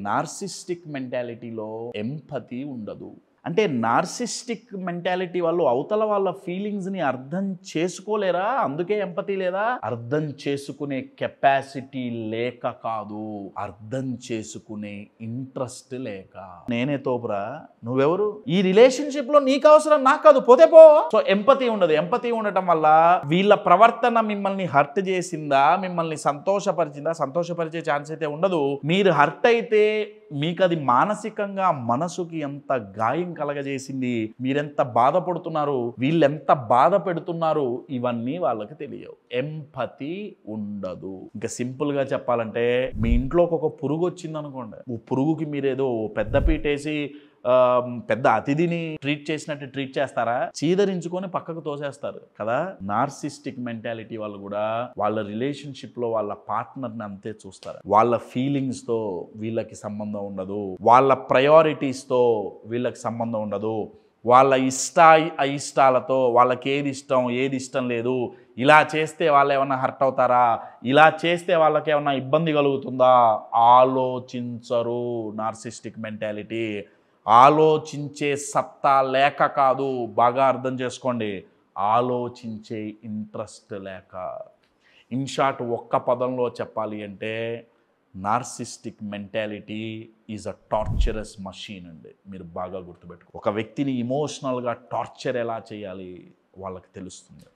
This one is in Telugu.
నార్సిస్టిక్ మెంటాలిటీలో ఎంపతి ఉండదు. అంటే నార్సిస్టిక్ మెంటాలిటీ వాళ్ళు అవతల వాళ్ళ ఫీలింగ్స్ని అర్థం చేసుకోలేరా? అందుకే ఎంపతి లేదా? అర్థం చేసుకునే కెపాసిటీ లేక కాదు, అర్థం చేసుకునే ఇంట్రెస్ట్ లేక. నేనే తోపురా, నువ్వెవరు? ఈ రిలేషన్షిప్ లో నీకు అవసరం, నాకు కాదు, పోతే పో. సో ఎంపతి ఉండదు. ఎంపతి ఉండటం వల్ల వీళ్ళ ప్రవర్తన మిమ్మల్ని హర్ట్ చేసిందా, మిమ్మల్ని సంతోషపరిచిందా? సంతోషపరిచే ఛాన్స్ అయితే ఉండదు. మీరు హర్ట్ అయితే మీకు అది మానసికంగా మనసుకి ఎంత గాయం కలగజేసింది, మీరెంత బాధపడుతున్నారు, వీళ్ళెంత బాధ పెడుతున్నారు, ఇవన్నీ వాళ్ళకి తెలియవు. ఎంపతి ఉండదు. ఇంకా సింపుల్ గా చెప్పాలంటే, మీ ఇంట్లోకి ఒక పురుగు వచ్చింది అనుకోండి, ఓ పురుగుకి మీరేదో పెద్ద పీటేసి పెద్ద అతిథిని ట్రీట్ చేసినట్టు ట్రీట్ చేస్తారా? చీదరించుకొని పక్కకు తోసేస్తారు కదా. నార్సిస్టిక్ మెంటాలిటీ వాళ్ళు కూడా వాళ్ళ రిలేషన్షిప్ లో వాళ్ళ పార్ట్నర్ని అంతే చూస్తారు. వాళ్ళ ఫీలింగ్స్ తో వీళ్ళకి సంబంధం ఉండదు, వాళ్ళ ప్రయారిటీస్ తో వీళ్ళకి సంబంధం ఉండదు, వాళ్ళ అయిష్టాలతో వాళ్ళకి ఏది ఇష్టం ఏది ఇష్టం లేదు, ఇలా చేస్తే వాళ్ళు ఏమన్నా హర్ట్ అవుతారా, ఇలా చేస్తే వాళ్ళకి ఏమన్నా ఇబ్బంది కలుగుతుందా, ఆలోచించరు. నార్సిస్టిక్ మెంటాలిటీ ఆలోచించే సత్తా లేక కాదు, బాగా అర్థం చేసుకోండి, ఆలోచించే ఇంట్రెస్ట్ లేక. ఇన్ షార్ట్, ఒక్క పదంలో చెప్పాలి అంటే narcissistic mentality is a torturous machine అండి. మీరు బాగా గుర్తుపెట్టుకో. ఒక వ్యక్తిని ఇమోషనల్గా టార్చర్ ఎలా చేయాలి వాళ్ళకి తెలుస్తుంది.